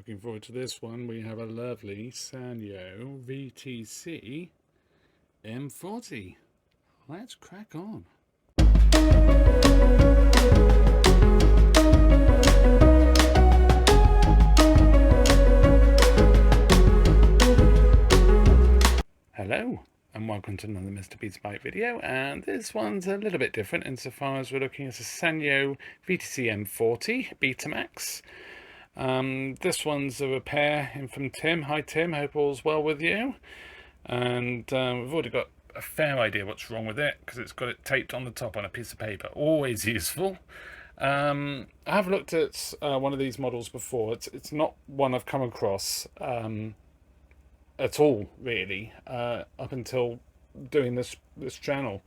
Looking forward to this one. We have a lovely Sanyo VTC-M40. Let's crack on. Hello and welcome to another Mr. Beats Bike video, and this one's a little bit different insofar as we're looking at a Sanyo VTC-M40 Betamax. This one's a repair in from Tim. Hi Tim, hope all's well with you. And we've already got a fair idea what's wrong with it because it's got it taped on the top on a piece of paper. Always useful. I have looked at one of these models before. It's not one I've come across at all really up until doing this channel.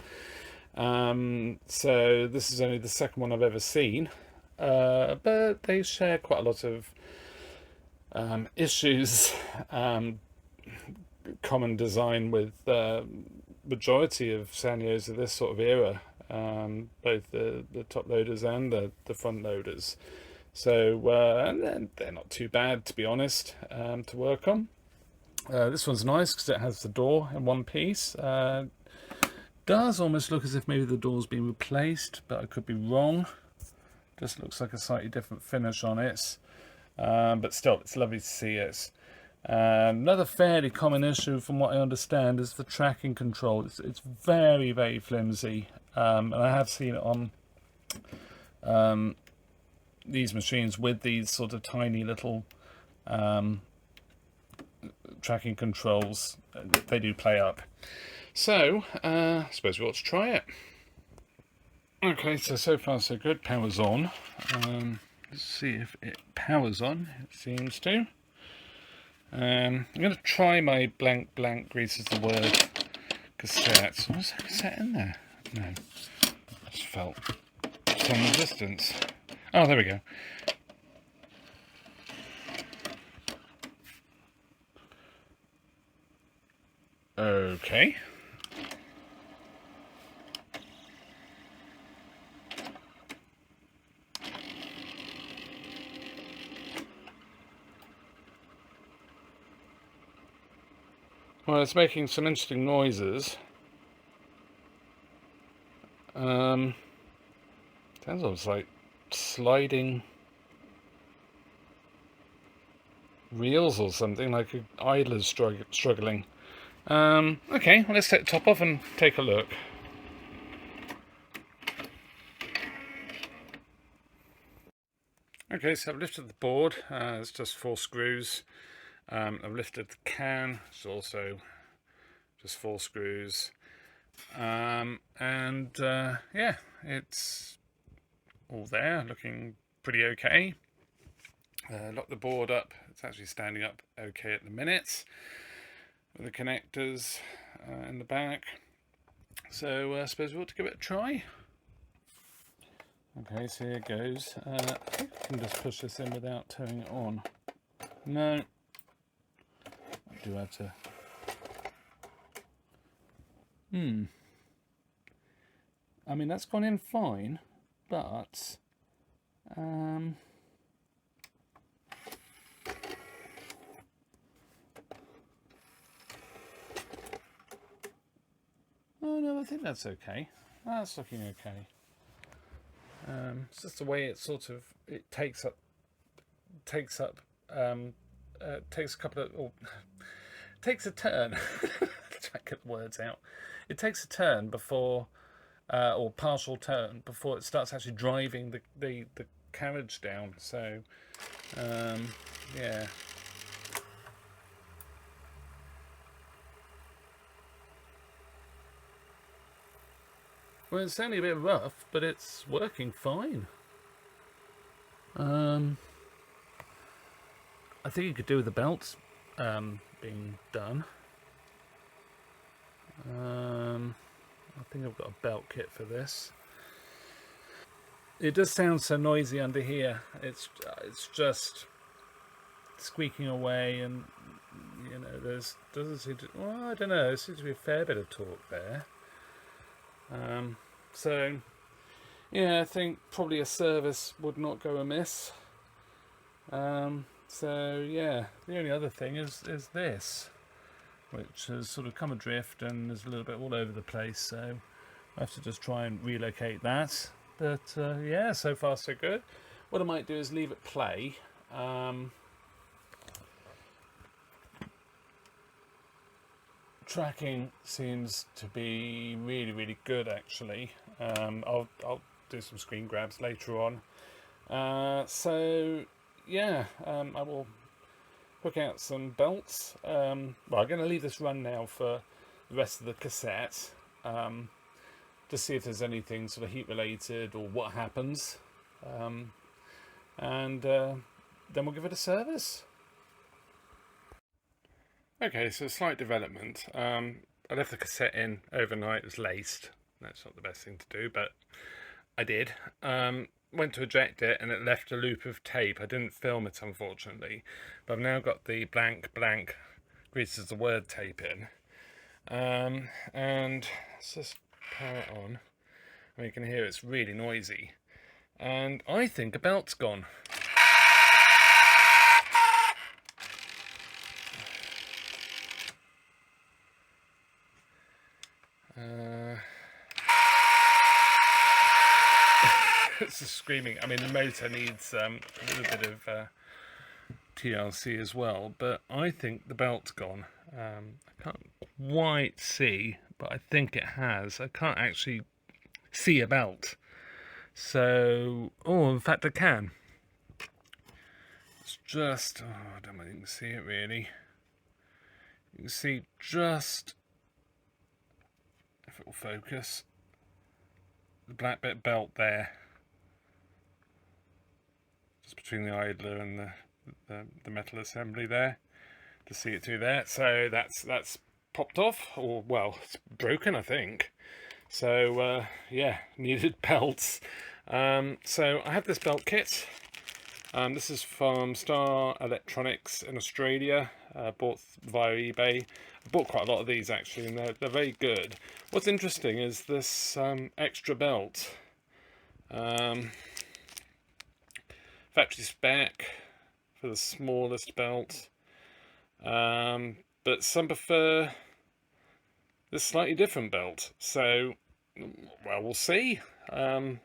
So this is only the second one I've ever seen. But they share quite a lot of issues, common design with majority of Sanyos of this sort of era, both the top loaders and the front loaders. So and they're not too bad, to be honest, to work on. This one's nice because it has the door in one piece. Does almost look as if maybe the door's been replaced, but I could be wrong. Just looks like a slightly different finish on it, but still it's lovely to see it. Another fairly common issue from what I understand is the tracking control. It's very, very flimsy, and I have seen it on these machines with these sort of tiny little tracking controls. They do play up. So I suppose we ought to try it. Okay, so far so good. Power's on. Let's see if it powers on. It seems to. I'm going to try my blank grease is the word cassette. Was that cassette in there? No. I just felt some resistance. Oh, there we go. Okay. Well, it's making some interesting noises. Sounds almost like sliding reels or something, like an idler's struggling. Okay, well, let's take the top off and take a look. Okay, so I've lifted the board. It's just 4 screws. I've lifted the can, it's also just 4 screws, and yeah, it's all there, looking pretty okay. Lock the board up, it's actually standing up okay at the minute, with the connectors in the back. So I suppose we ought to give it a try. Okay, so here goes. I think I can just push this in without turning it on. No. Do have to. I mean, that's gone in fine, but oh no, I think that's okay. That's looking okay. It's just the way it sort of takes a couple of, or takes a turn. Try to get the words out. It takes a turn before, or partial turn before it starts actually driving the carriage down. So, yeah. Well, it's certainly a bit rough, but it's working fine. I think you could do with the belts being done. I think I've got a belt kit for this. It does sound so noisy under here. It's just squeaking away, and you know, doesn't seem to. Well, I don't know. There seems to be a fair bit of torque there. So yeah, I think probably a service would not go amiss. So yeah, the only other thing is this, which has sort of come adrift and is a little bit all over the place, so I have to just try and relocate that. But yeah, so far so good. What I might do is leave it play. Tracking seems to be really good actually. I'll do some screen grabs later on. So yeah, I will hook out some belts. Well, I'm going to leave this run now for the rest of the cassette, to see if there's anything sort of heat related or what happens, and then we'll give it a service. Okay, so slight development. I left the cassette in overnight. It was laced. That's not the best thing to do, but I did. Went to eject it and it left a loop of tape. I didn't film it, unfortunately, but I've now got the blank greases the word tape in. And let's just power it on. I mean, you can hear it's really noisy. And I think a belt's gone. It's just screaming. I mean, the motor needs a little bit of TLC as well, but I think the belt's gone. I can't quite see, but I think it has. I can't actually see a belt. So, oh, in fact I can. It's just, oh, I don't know if you can see it really. You can see just, if it will focus, the black bit belt there. Just between the idler and the metal assembly there, to see it through there. So that's popped off, or well, it's broken, I think. So yeah, needed belts. So I have this belt kit. This is from Star Electronics in Australia. Bought via eBay. I bought quite a lot of these actually, and they're very good. What's interesting is this extra belt. Factory spec for the smallest belt, but some prefer this slightly different belt. So, well, we'll see. I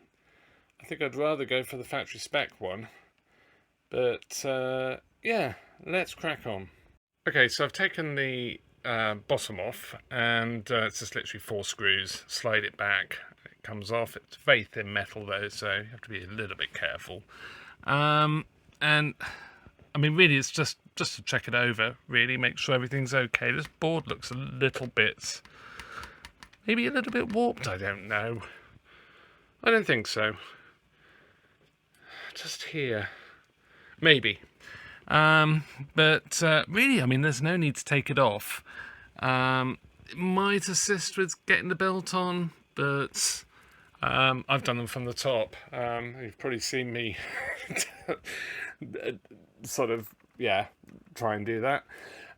think I'd rather go for the factory spec one, but yeah, let's crack on. Okay, so I've taken the bottom off, and it's just literally 4 screws. Slide it back, it comes off. It's very thin metal though, so you have to be a little bit careful. And I mean, really, it's just to check it over, really, make sure everything's okay. This board looks a little bit, maybe a little bit warped, I don't know. I don't think so. Just here, maybe. But really, I mean, there's no need to take it off. It might assist with getting the belt on, but I've done them from the top. You've probably seen me sort of, yeah, try and do that.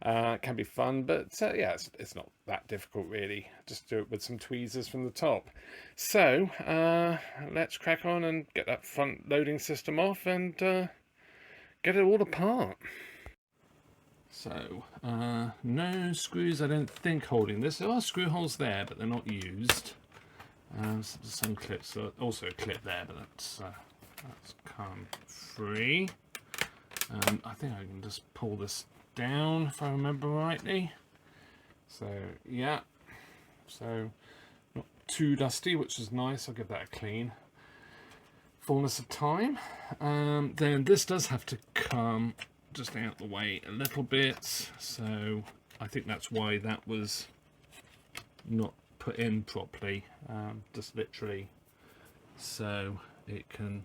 It can be fun, but yeah, it's not that difficult really. Just do it with some tweezers from the top. So let's crack on and get that front loading system off and get it all apart. So no screws, I don't think, holding this. There are screw holes there, but they're not used. Some clips, also a clip there, but that's come free. I think I can just pull this down if I remember rightly. So yeah, so not too dusty, which is nice. I'll give that a clean. Fullness of time. Then this does have to come just out the way a little bit, so I think that's why that was not put in properly, just literally so it can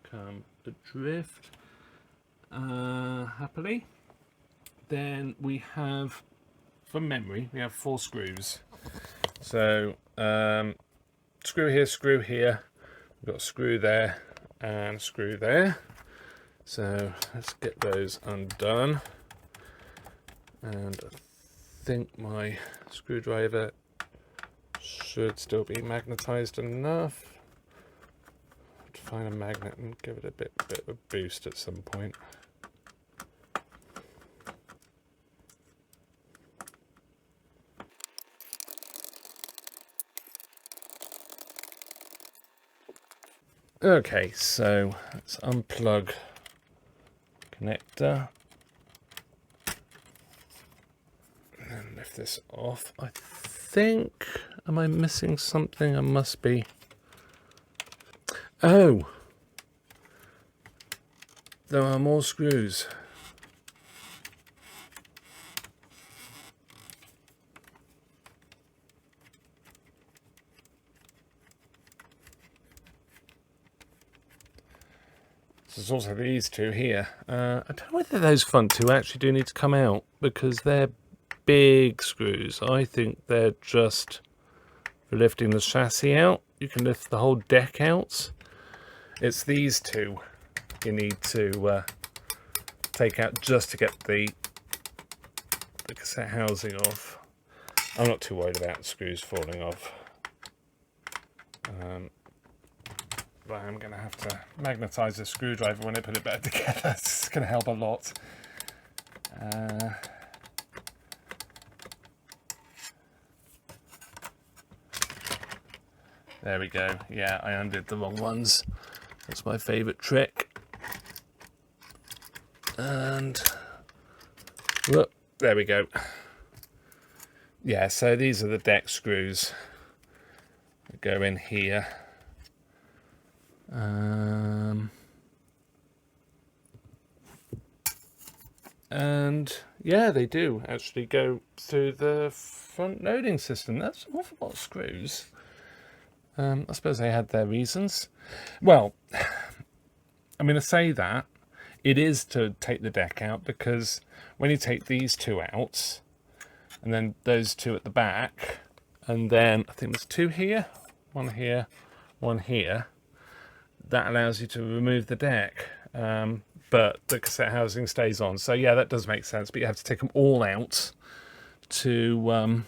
come adrift happily. Then we have, from memory, we have 4 screws. So screw here, we've got a screw there and a screw there. So let's get those undone, and I think my screwdriver should still be magnetized enough to find a magnet and give it a bit of a boost at some point. Okay, so let's unplug connector and lift this off. I think, am I missing something? I must be. Oh, there are more screws. There's also these two here. I don't know whether those front two actually do need to come out because they're big screws. I think they're just for lifting the chassis out. You can lift the whole deck out. It's these two you need to take out just to get the cassette housing off. I'm not too worried about screws falling off. But I'm going to have to magnetise the screwdriver when I put it back together. It's going to help a lot. There we go. Yeah, I undid the wrong ones. That's my favourite trick. And look, there we go. Yeah, so these are the deck screws that go in here. And yeah, they do actually go through the front loading system. That's an awful lot of screws. I suppose they had their reasons. Well, I'm going to say that it is to take the deck out, because when you take these two out and then those two at the back, and then I think there's two here, one here, that allows you to remove the deck, but the cassette housing stays on. So yeah, that does make sense, but you have to take them all out to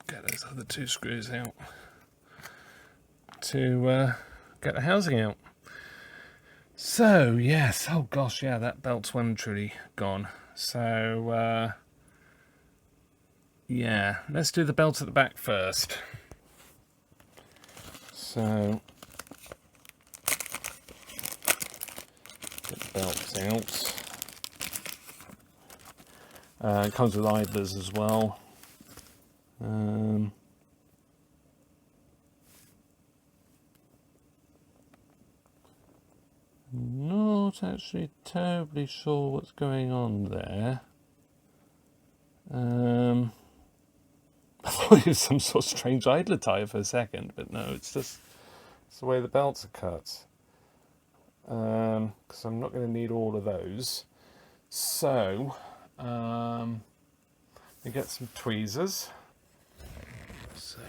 get those other two screws out to get the housing out. So yes, oh gosh, yeah, that belt's well and truly gone. So yeah, let's do the belt at the back first. So get the belts out. It comes with idlers as well. Not actually terribly sure what's going on there. I thought it was some sort of strange idler tyre for a second, but no, it's just the way the belts are cut. Because I'm not going to need all of those. So, we get some tweezers. So,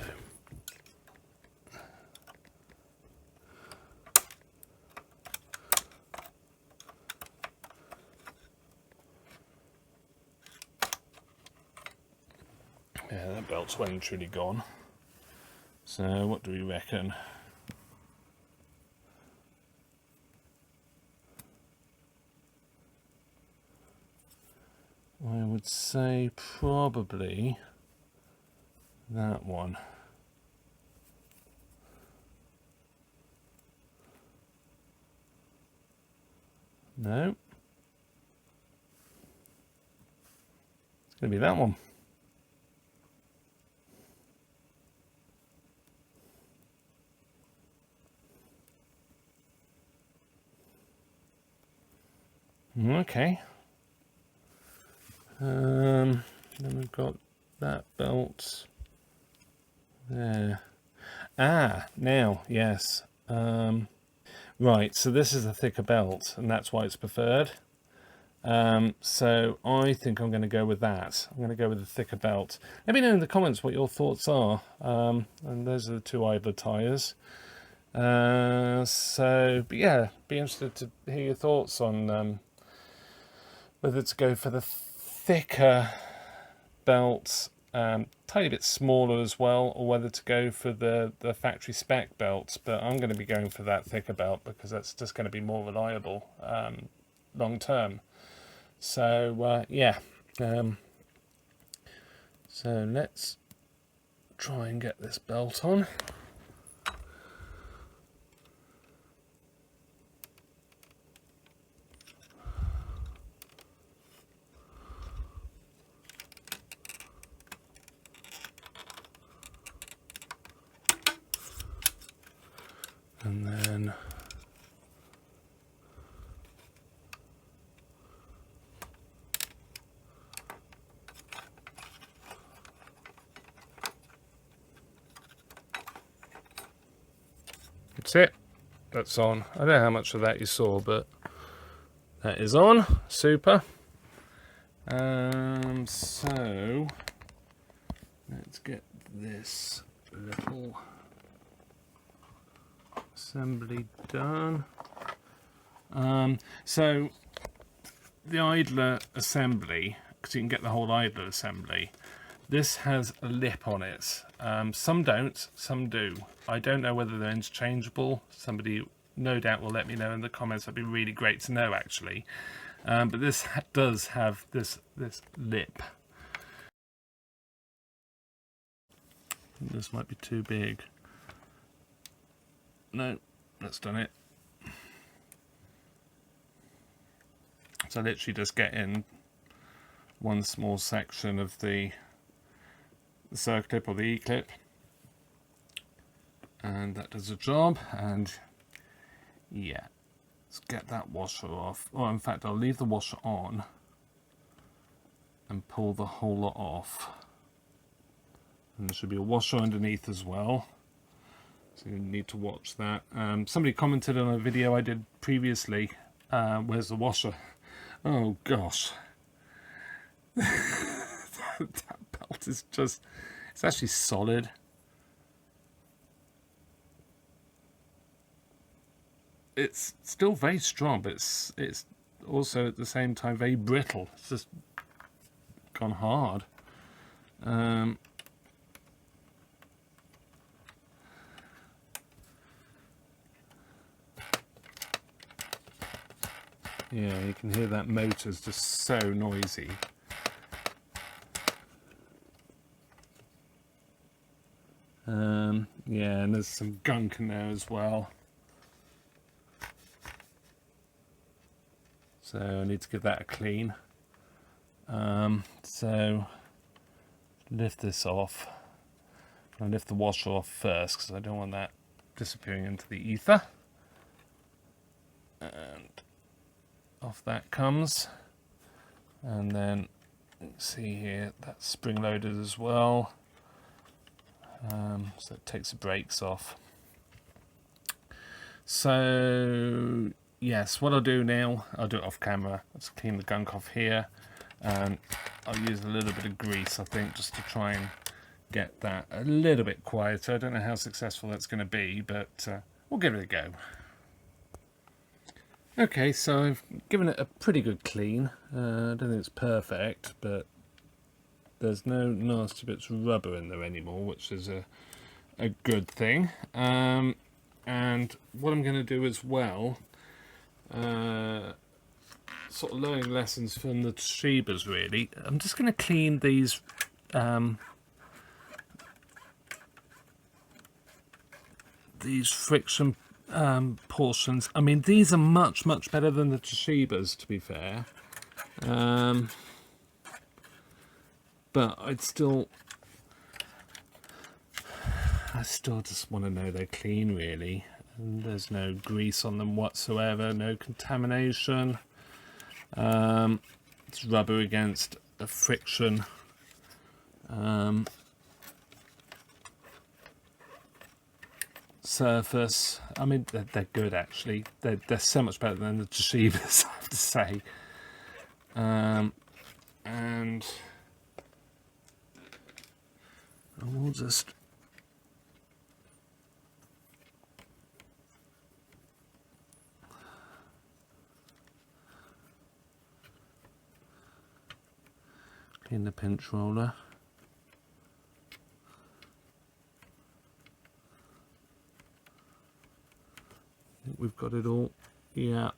yeah, that belt's well and truly gone. So, what do we reckon? I would say probably that one. No. It's going to be that one. Okay. Then we've got that belt there. Ah, now, yes. Right, so this is a thicker belt, and that's why it's preferred. So I think I'm going to go with that. I'm going to go with the thicker belt. Let me know in the comments what your thoughts are. And those are the two idler tyres. So, but yeah, be interested to hear your thoughts on whether to go for the thicker belt, tiny bit smaller as well, or whether to go for the factory spec belt. But I'm going to be going for that thicker belt because that's just going to be more reliable long term. So yeah, so let's try and get this belt on. And then that's it. That's on. I don't know how much of that you saw, but that is on. Super. So let's get this little assembly done. So the idler assembly, because you can get the whole idler assembly, this has a lip on it. Some don't, some do. I don't know whether they're interchangeable. Somebody no doubt will let me know in the comments. That'd be really great to know, actually. But this does have this lip. This might be too big. No, that's done it. So literally just get in one small section of the circlip or the E-clip, and that does the job. And yeah, let's get that washer off. Or in fact, I'll leave the washer on and pull the whole lot off. And there should be a washer underneath as well, so you need to watch that. Somebody commented on a video I did previously, where's the washer? Oh gosh. That belt is just, it's actually solid. It's still very strong, but it's also at the same time very brittle. It's just gone hard. Yeah, you can hear that motor's just so noisy. Yeah, and there's some gunk in there as well. So I need to give that a clean. So lift this off. I'll lift the washer off first because I don't want that disappearing into the ether. And off that comes. And then see here, that's spring loaded as well. So it takes the brakes off. So yes, what I'll do now, I'll do it off camera. Let's clean the gunk off here, and I'll use a little bit of grease, I think, just to try and get that a little bit quieter. I don't know how successful that's going to be, but we'll give it a go. Okay, so I've given it a pretty good clean. I don't think it's perfect, but there's no nasty bits of rubber in there anymore, which is a good thing. And what I'm going to do as well, sort of learning lessons from the Toshibas really, I'm just going to clean these friction portions. I mean, these are much better than the Toshibas, to be fair. But I still just want to know they're clean, really. And there's no grease on them whatsoever, no contamination. It's rubber against a friction. Surface. I mean, they're good, actually. They're so much better than the Toshibas, I have to say. And we'll just clean the pinch roller. I think we've got it all. Yeah.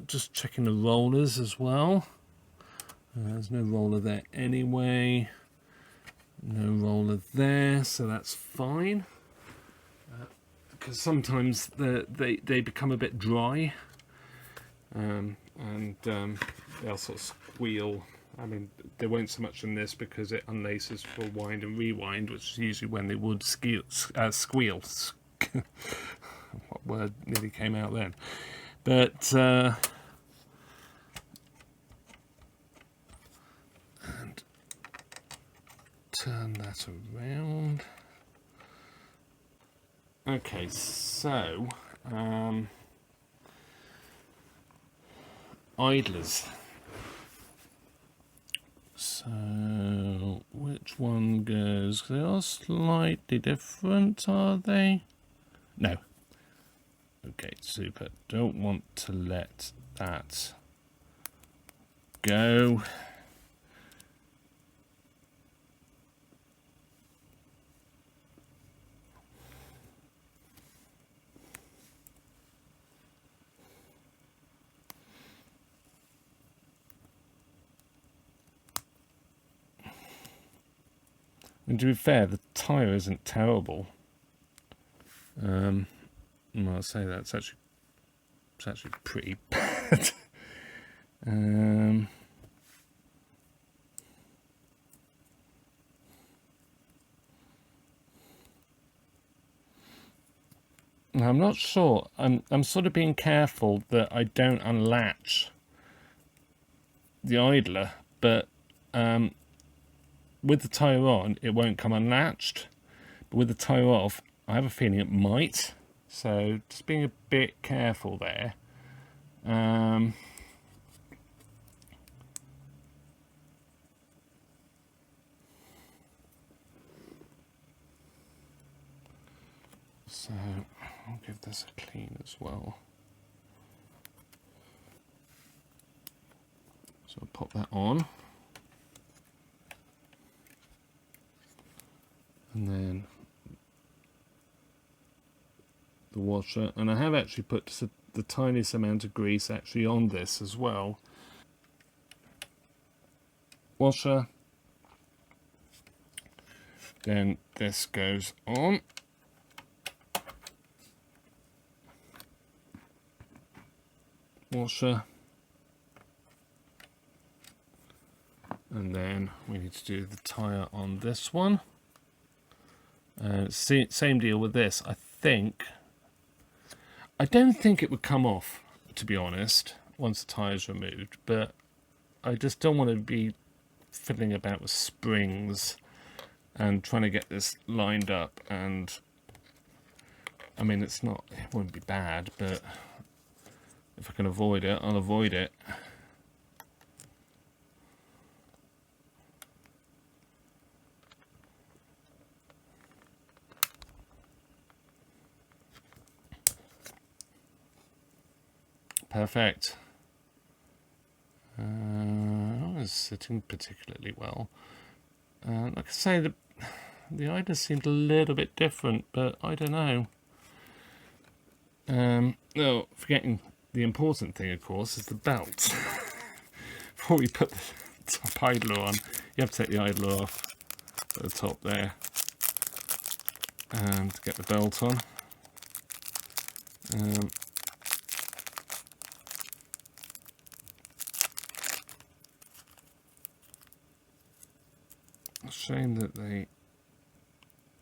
just checking the rollers as well. There's no roller there anyway. No roller there, so that's fine. Because sometimes they become a bit dry, and they'll sort of squeal. I mean, they won't so much in this because it unlaces for wind and rewind, which is usually when they would squeal. What word nearly came out then? But and turn that around. Okay, so idlers. So which one goes? They are slightly different, are they? No. Okay, super. Don't want to let that go. And to be fair, the tyre isn't terrible. Well, I'll say that it's actually pretty bad. I'm not sure. I'm sort of being careful that I don't unlatch the idler, but with the tyre on, it won't come unlatched. But with the tyre off, I have a feeling it might. So just being a bit careful there. So I'll give this a clean as well. So I'll pop that on. And then the washer. And I have actually put the tiniest amount of grease actually on this as well. Washer. Then this goes on. Washer. And then we need to do the tyre on this one. Same deal with this. I don't think it would come off, to be honest, once the tyre's removed, but I just don't want to be fiddling about with springs and trying to get this lined up. And I mean, it won't be bad, but if I can avoid it, I'll avoid it. Perfect. It's sitting particularly well. Like I say, the idler seemed a little bit different, but I don't know. No, forgetting the important thing, of course, is the belt. Before we put the top idler on, you have to take the idler off at the top there and get the belt on. Shame that they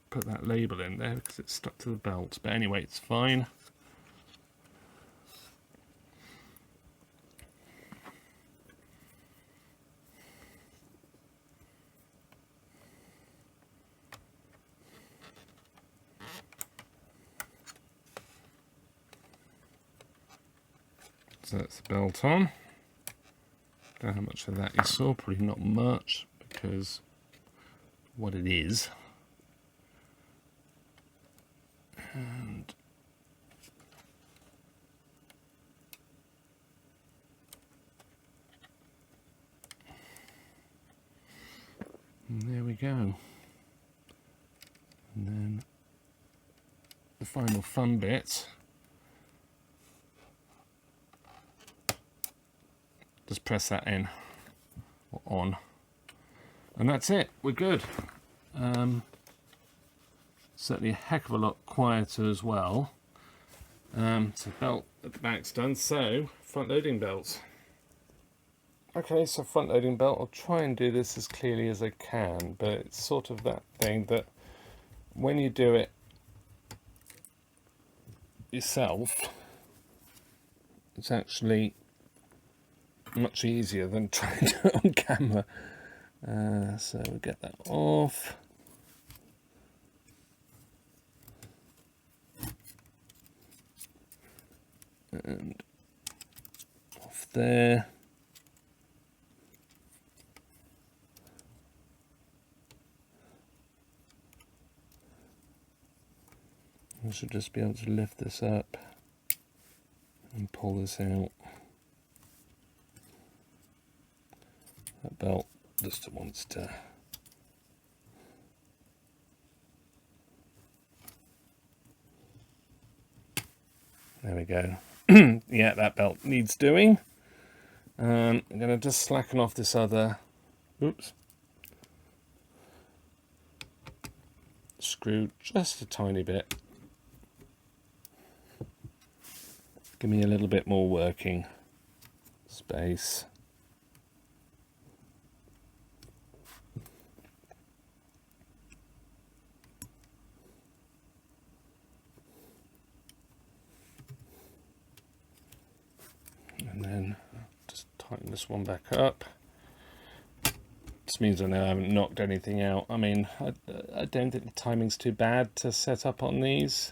put that label in there because it's stuck to the belt, but anyway, it's fine. So that's the belt on. Don't know how much of that you saw, probably not much because what it is. And there we go. And then the final fun bit just press that in or on, and that's it. We're good. Certainly a heck of a lot quieter as well. So belt at the back's done. So front loading belts. Okay, so front loading belt. I'll try and do this as clearly as I can, but it's sort of that thing that when you do it yourself, it's actually much easier than trying to do it on camera. So we'll get that off. And off there. I should just be able to lift this up and pull this out. That belt just wants to. There we go. Yeah, that belt needs doing. I'm going to just slacken off this other, oops, screw just a tiny bit. Give me a little bit more working space. And then just tighten this one back up. This means I know I haven't knocked anything out. I mean, I don't think the timing's too bad to set up on these.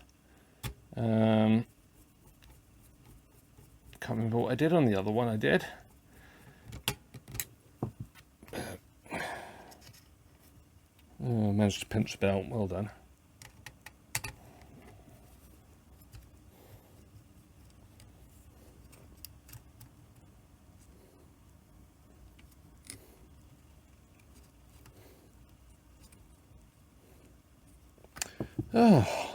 Can't remember what I did on the other one I did. Oh, I managed to pinch the belt. Well done. Oh.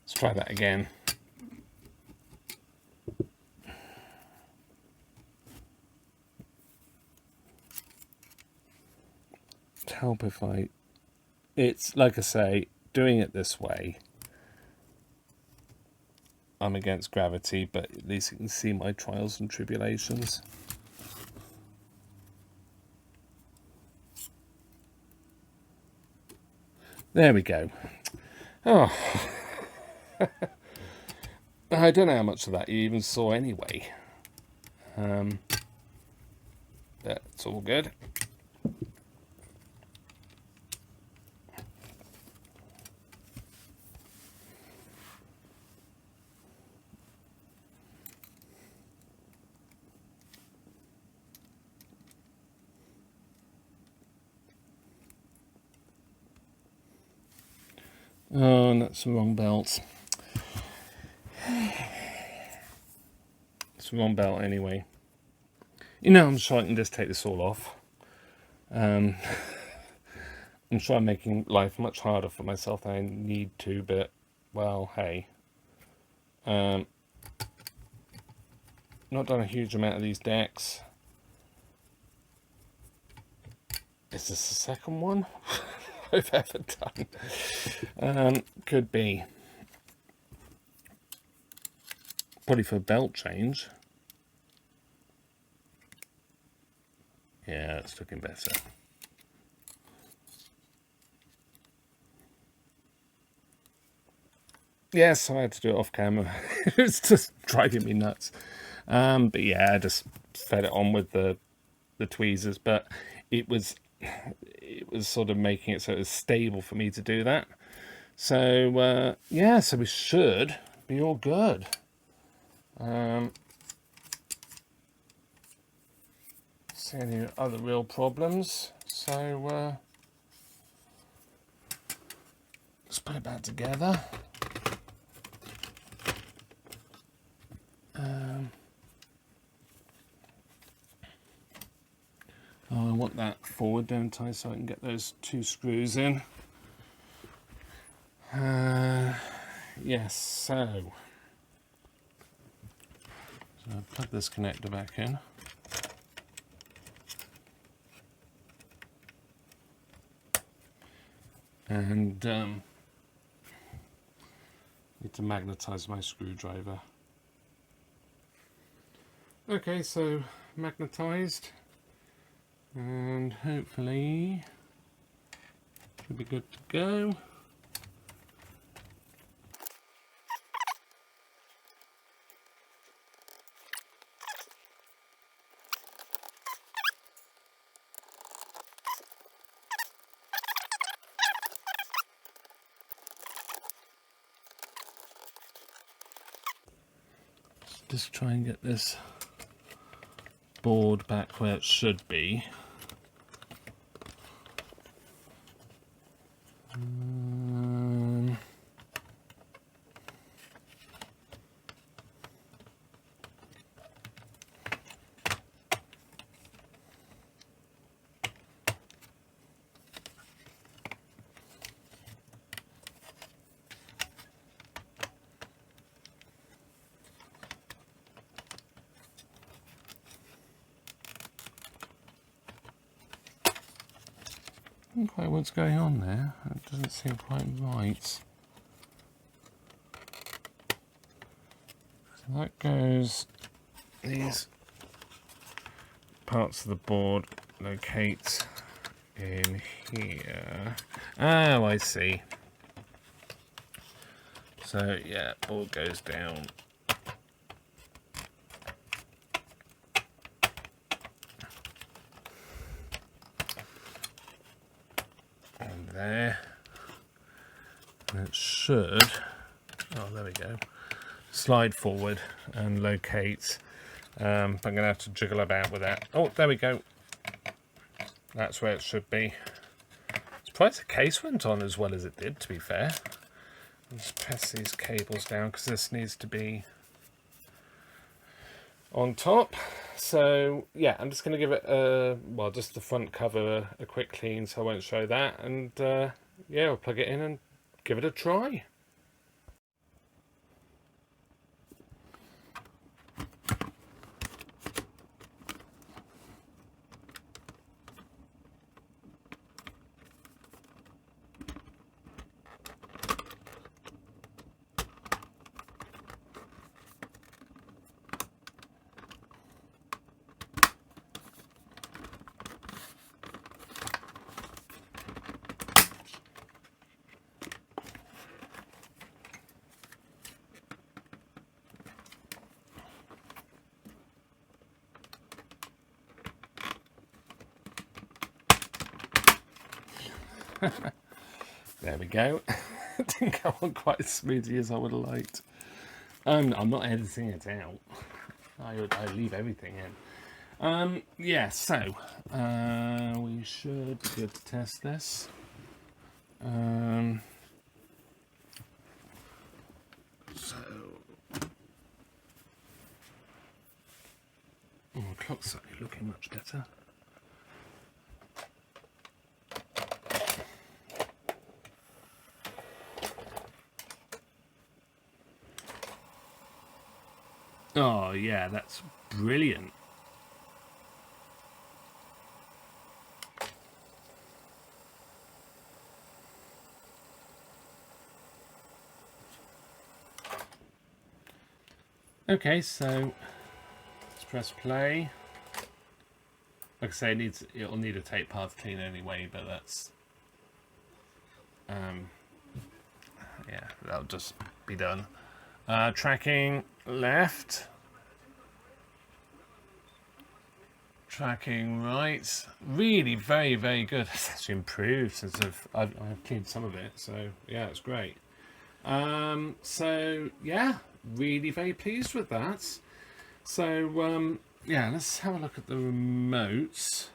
Let's try that again. To help if it's like I say, doing it this way, I'm against gravity, but at least you can see my trials and tribulations. There we go. Oh, I don't know how much of that you even saw anyway. That's all good. Oh, and that's the wrong belt. It's the wrong belt anyway. You know, I'm sure I can just take this all off. I'm sure I'm making life much harder for myself than I need to, but, well, hey. Not done a huge amount of these decks. Is this the second one I've ever done? Could be. Probably for a belt change. Yeah, it's looking better. Yes, I had to do it off camera. It's just driving me nuts. But yeah, I just fed it on with the tweezers, but it was sort of making it so it was stable for me to do that. So yeah, so we should be all good. See any other real problems? So So let's put it back together. Oh, I want that forward, don't I, so I can get those 2 screws in. Yes, so I'll plug this connector back in. And need to magnetize my screwdriver. Okay, so magnetized, and hopefully should be good to go. Just try and get this board back where it should be. I don't know quite what's going on there. It doesn't seem quite right. So that goes, these parts of the board locate in here. Oh, I see. So yeah, board goes down. There, and it should, oh there we go, slide forward and locate. I'm going to have to jiggle about with that. Oh, there we go, that's where it should be. Surprised the case went on as well as it did, to be fair. Let's press these cables down because this needs to be on top. So yeah, I'm just going to give it well, just the front cover a quick clean, so I won't show that, and yeah, I'll plug it in and give it a try. There we go. It didn't go on quite as smoothly as I would have liked. I'm not editing it out. I leave everything in. Yeah, so we should be good to test this. So, oh, the clock's certainly looking much better. Oh yeah, that's brilliant. Okay, so let's press play. Like I say, it'll need a tape path clean anyway, but that's yeah, that'll just be done. Tracking left, tracking right. Really very, very good. It's actually improved since I've cleaned some of it, so yeah, it's great. So yeah, really very pleased with that. So yeah, let's have a look at the remotes.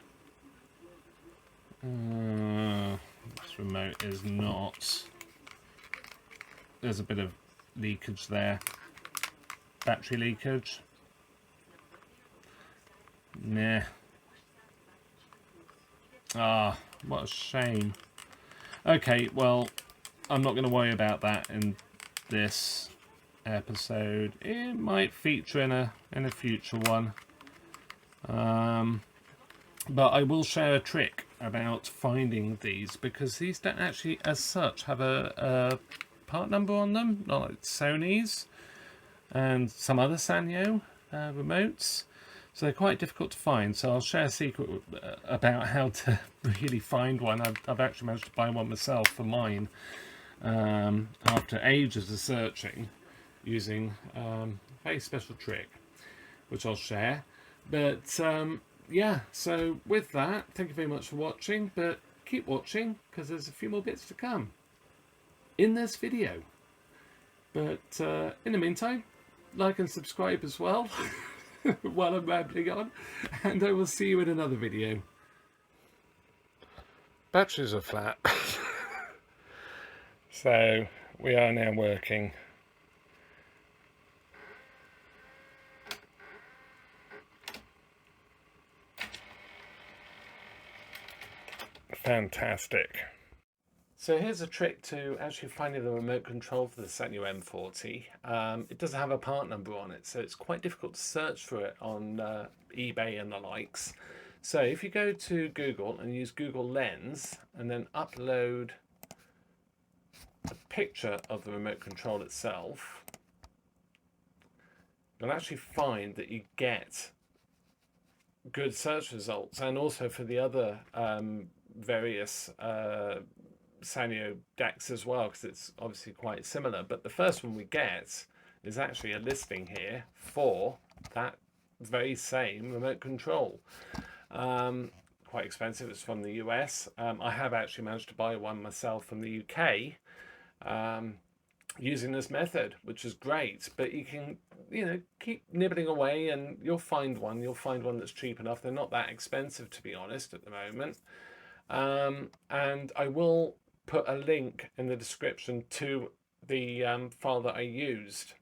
This remote is not. There's a bit of leakage there. Battery leakage. Nah. Ah, what a shame. Okay, well, I'm not going to worry about that in this episode. It might feature in a future one. But I will share a trick about finding these, because these don't actually, as such, have a part number on them, not like Sony's and some other Sanyo remotes. So they're quite difficult to find. So I'll share a secret about how to really find one. I've actually managed to buy one myself for mine after ages of searching, using a very special trick, which I'll share. But yeah, so with that, thank you very much for watching, but keep watching because there's a few more bits to come in this video. But in the meantime, like and subscribe as well while I'm rambling on, and I will see you in another video. Batteries are flat. So we are now working. Fantastic. So here's a trick to actually finding the remote control for the Sanyo M40. It doesn't have a part number on it, so it's quite difficult to search for it on eBay and the likes. So if you go to Google and use Google Lens and then upload a picture of the remote control itself, you'll actually find that you get good search results, and also for the other various Sanyo DACs as well, because it's obviously quite similar. But the first one we get is actually a listing here for that very same remote control. Quite expensive. It's from the US. I have actually managed to buy one myself from the UK using this method, which is great. But you can, you know, keep nibbling away and you'll find one. You'll find one that's cheap enough. They're not that expensive, to be honest, at the moment. And I will put a link in the description to the file that I used,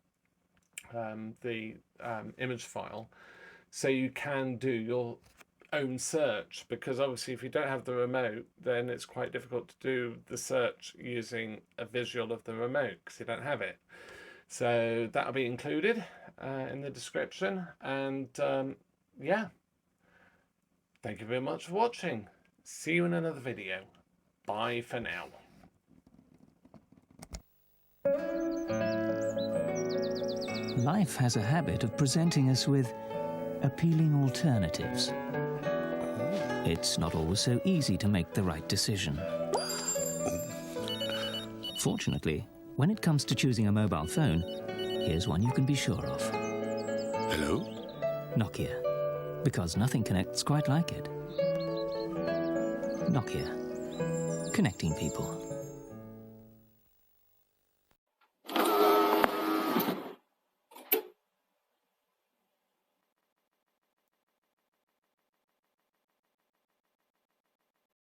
the image file, so you can do your own search, because obviously if you don't have the remote, then it's quite difficult to do the search using a visual of the remote because you don't have it. So that'll be included in the description. And yeah, thank you very much for watching. See you in another video. Bye for now. Life has a habit of presenting us with appealing alternatives. It's not always so easy to make the right decision. Fortunately, when it comes to choosing a mobile phone, here's one you can be sure of. Hello? Nokia, because nothing connects quite like it. Nokia, connecting people.